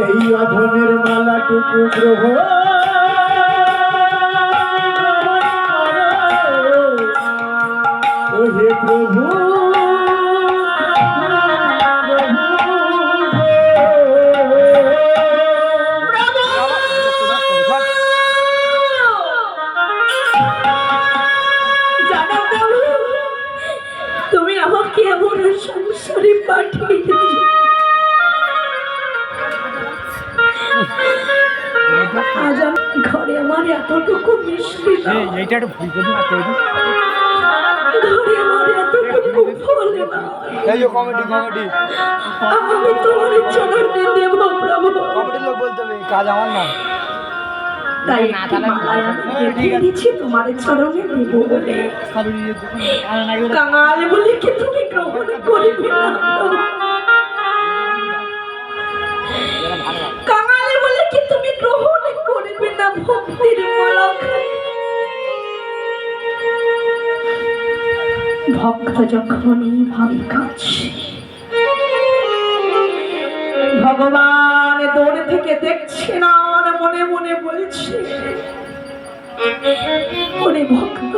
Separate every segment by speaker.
Speaker 1: এই অধমের মালাটুকু গ্রহণ হে প্রভু
Speaker 2: তুমি আমাকে এমন সংসারে পাঠিয়ে আজ আমি ঘরে আমার এতটুকু মিষ্টি ঘরে আমার এতটুকু ফল না আমি তোমার চরণে দেব প্রভু
Speaker 3: কাজ আমার না
Speaker 2: তাই দিচ্ছি তোমার চরণে দেব বলে কাঙাল বলে কি তুমি গ্রহণ করিবে না কাঙাল বলে কি তুমি গ্রহণ করিবে না ভক্তির মালা ভক্ত যখনই ভাবে কাছে ভগবান দূর থেকে দেখছে না আর মনে মনে বলছে ওরে ভক্ত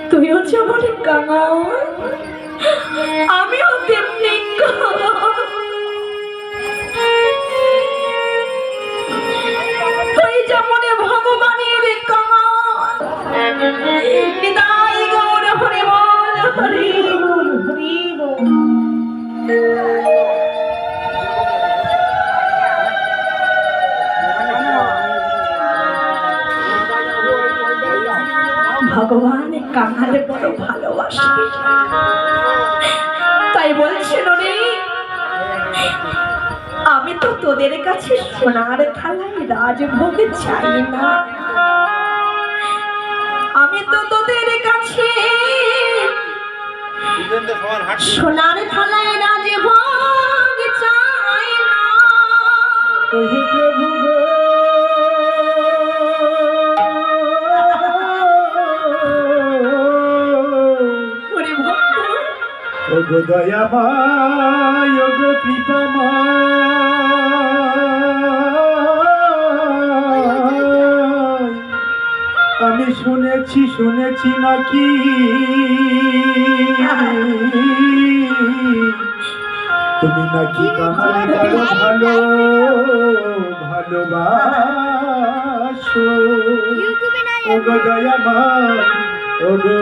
Speaker 2: তুইও যেমন কাঙাল আমিও তেমনি তুই যেমন ভগবানের কাঙাল নিতাই গৌর হরি বল হরি বল হরি বল ভগবান কাঙালে বড় ভালোবাসে তাই বলছেন রে আমি তো তোদের কাছে সোনার থালায় রাজভোগ চাই না আমি তো তোদের কাছে সোনার থালায় রাজভোগ চাই না
Speaker 1: ওগো দয়াময় ওগো কৃপাময় আমি শুনেছি নাকি তুমি নাকি কাহার ভালো ভালোবাসো ওগো দয়াময় ওগো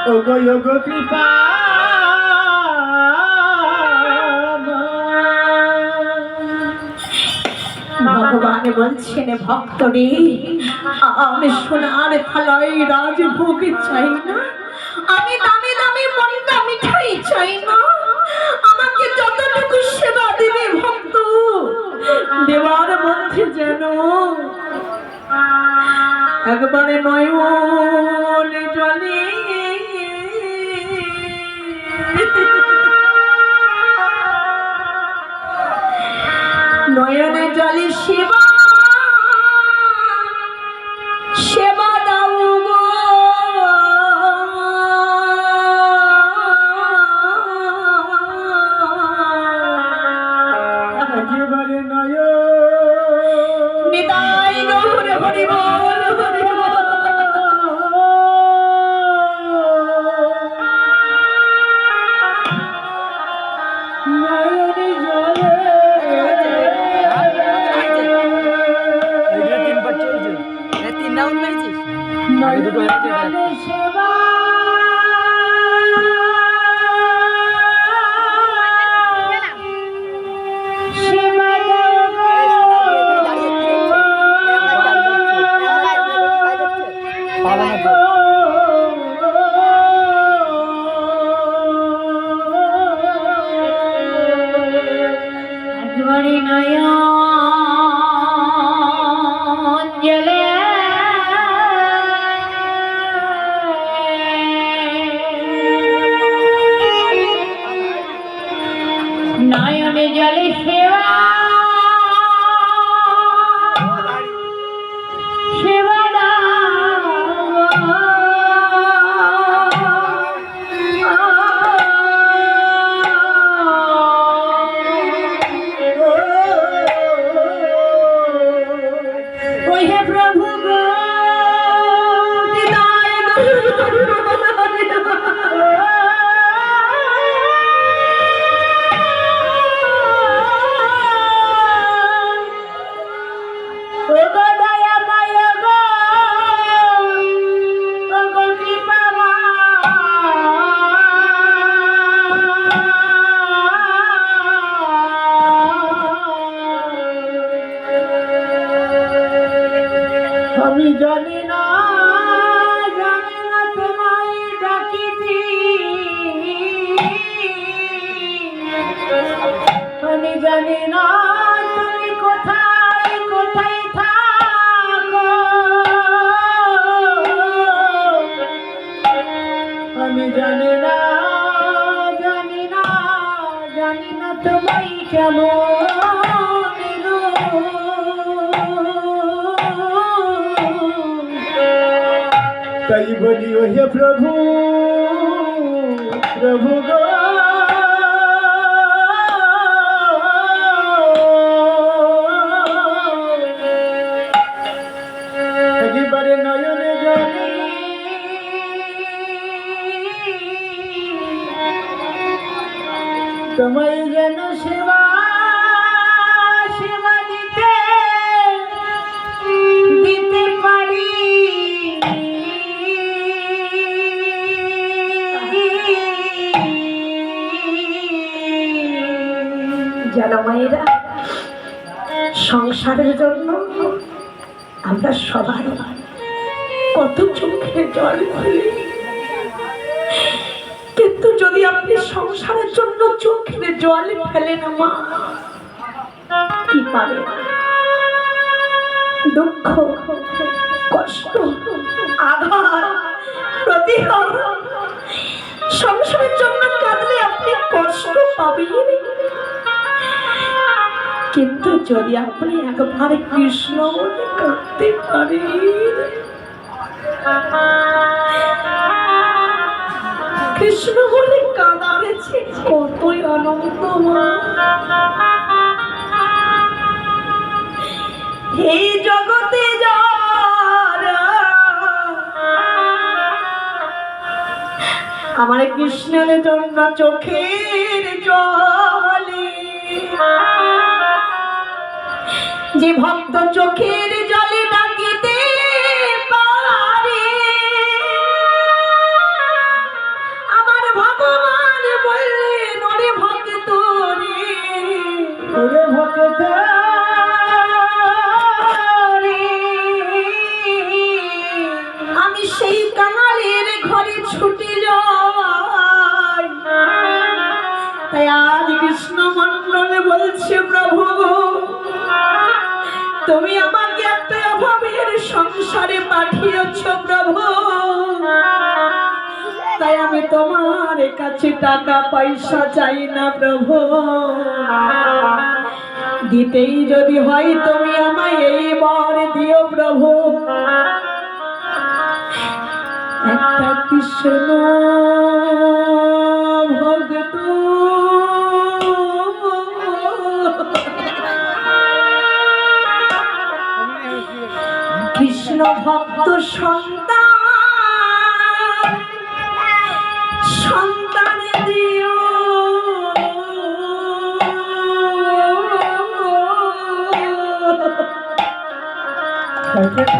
Speaker 1: ওগো ওগো কৃপা
Speaker 2: ভগবান বলছেন ভক্ত রে আমি সোনার থালায় রাজভোগ চাই না আমি দামি দামি মন্ডা মিঠাই চাই না আমাকে যতটুকু সেবা দেবে ভক্ত দেওয়ার মধ্যে যেন একবারে নয়নে জলে নয়নে জলে সেবা সেবা দাও গো
Speaker 1: একেবারে নয়
Speaker 2: নিতাই গৌর হরি বল হরি বল নয়নে জলে সেবা সেবা
Speaker 1: জানি না তুমি কোথায় কোথায় থাকো, আমি জানি না জানি না জানি না তোমায় কেমন তাই বলি ও হে প্রভু প্রভু গো, একেবারে নয়নে জানি তোমায় যেন সেবা সেবা দিতে দিতে পারি।
Speaker 2: জানো মায়েরা, সংসারের জন্য আমরা সবাই কত চোখে জল ফেলি, কিন্তু যদি আপনি সংসারের জন্য চোখের জল ফেলেন মা, কি পাবে? দুঃখ, কষ্ট, আঘাত, প্রতিঘাত। সংসারের জন্য কাঁদলে আপনি কষ্ট পাবেন, কিন্তু যদি আপনি একবার কৃষ্ণ বলে কাঁদতে পারেন, কৃষ্ণ বলে কাঁদারেছে কতই আনন্দ মা। এই জগতে যারা আমার কৃষ্ণের জন্য চোখের জলে, যে ভক্ত চোখের জলে ডাকিতে পারে, আমার ভগবান বললেন ওরে ভক্ত রে,
Speaker 1: ওরে ভক্ত রে,
Speaker 2: আমি সেই কাঙালের ঘরে ছুটে যাই। তাই আজ কৃষ্ণ মন্ডল বলছে প্রভু তুমি আমাকে একটা অভাবের সংসারে পাঠিয়েছ প্রভু, তাই আমি তোমার কাছে টাকা পয়সা চাই না প্রভু, দিতেই যদি হয় তুমি আমায় এই বর দিও প্রভু। একটা কৃষ্ণ ভক্ত কৃষ্ণ ভক্ত সন্তান সন্তান দিও,
Speaker 1: কৃষ্ণ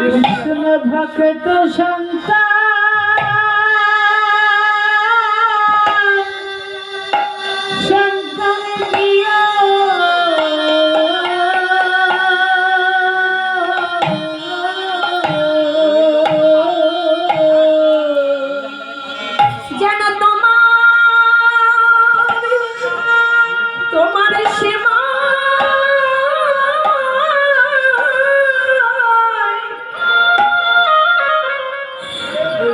Speaker 1: কৃষ্ণ ভক্ত সন্তান সন্তান দিও,
Speaker 2: যেন তোমার সেবা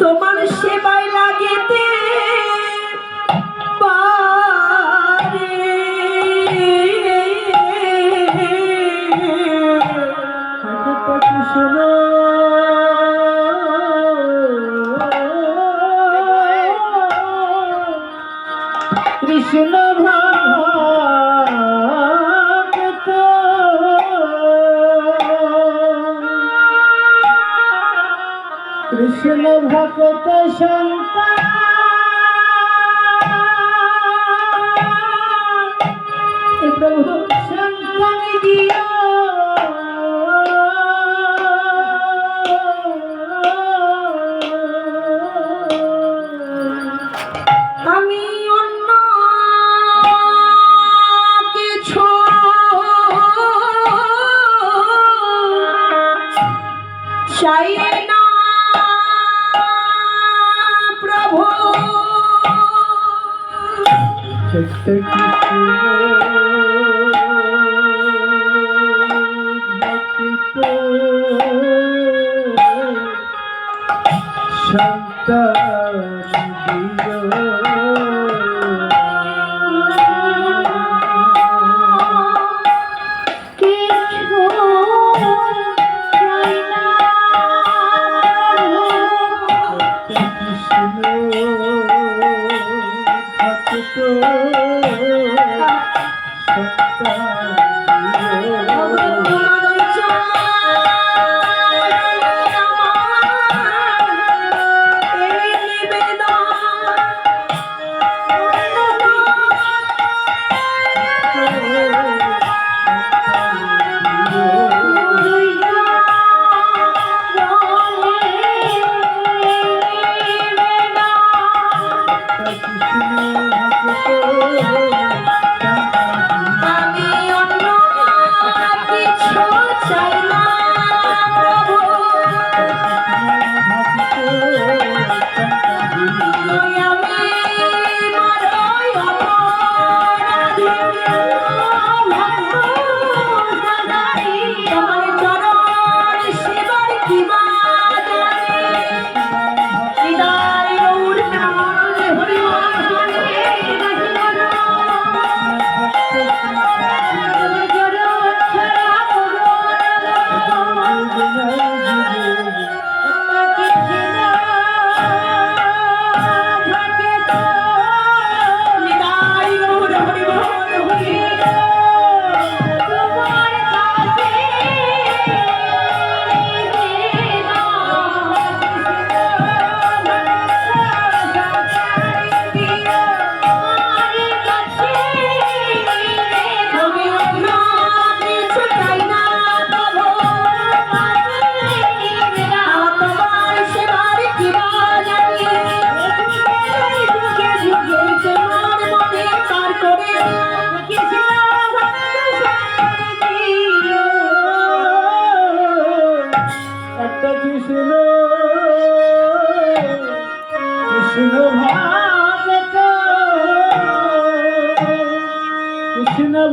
Speaker 2: তোমার সেবায় লাগিতে পারে।
Speaker 1: কৃষ্ণ কৃষ্ণ ভক্ত কৃষ্ণ ভক্ত সন্তান
Speaker 2: প্রভু
Speaker 1: সন্তান দিও,
Speaker 2: আমি অন্য কিছু
Speaker 1: কৃষ্ণ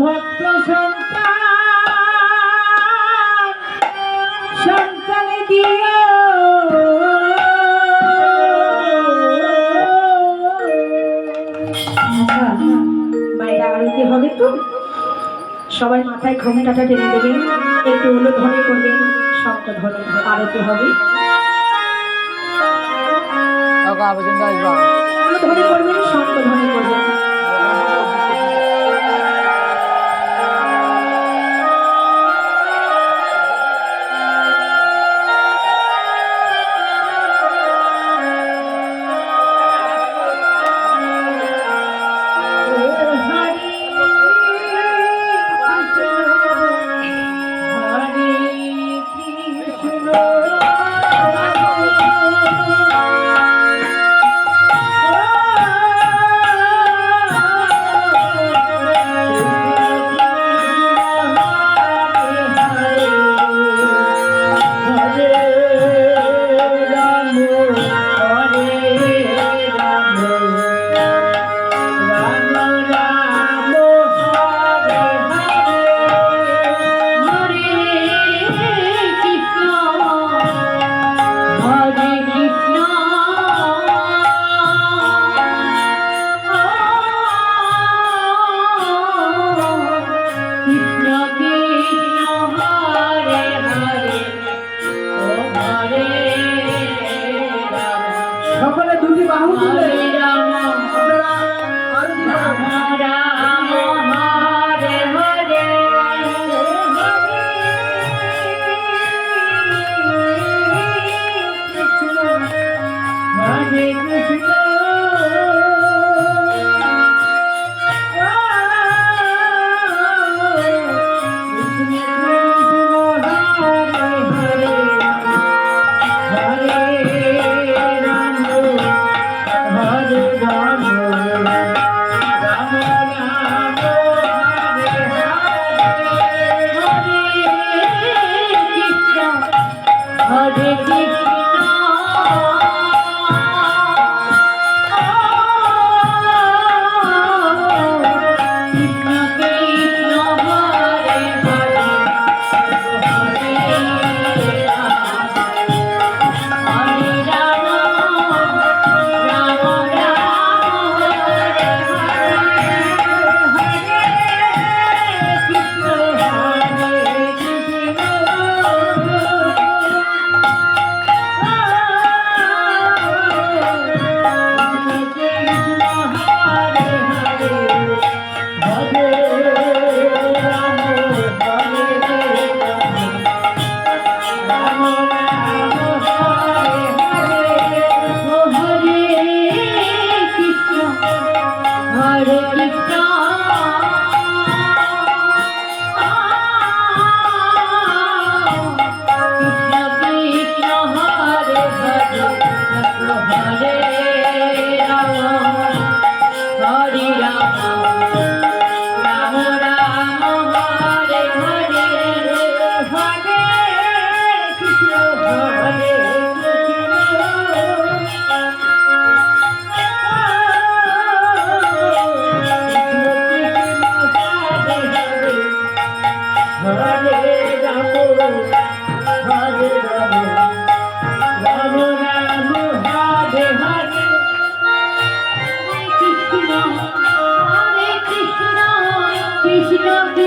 Speaker 1: ভক্ত সন্তান দিও
Speaker 2: মায়েরা আরতি হবে তো সবাই মাথায় ঘোমটাটা টেনে দেবেন একটু উলুধ্বনি করবেন শঙ্খধ্বনি আরতি হবে উলুধ্বনি করবেন শঙ্খধ্বনি করবেন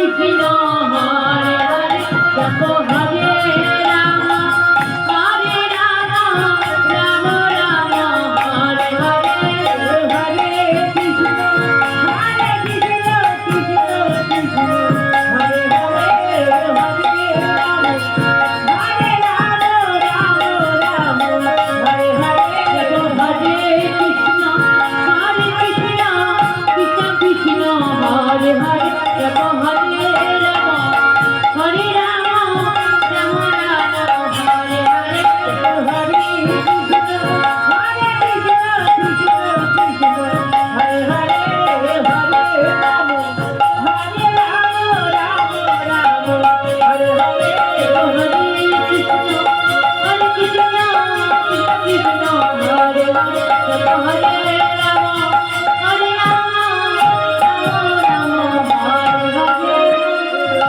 Speaker 2: কৃষ্ণ হরে হরে জপ হরে রাম হরে রাম রাম রাম হরে হরে হরে কৃষ্ণ কৃষ্ণ কৃষ্ণ হরে হরে হরে রাম হরে রাম রাম রাম হরে হরে জপ হরে কৃষ্ণ কৃষ্ণ কৃষ্ণ হরে হরে জপ হরে রাম হরে রাম রাম রাম হরে হরে জপ হরে কৃষ্ণ কৃষ্ণ কৃষ্ণ হরে হরে হরে রাম হরে রাম রাম রাম হরে হরে হরে কৃষ্ণ কৃষ্ণ কৃষ্ণ হরে হরে জপ হরে রাম হরে রাম রাম রাম হরে হরে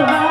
Speaker 1: হায়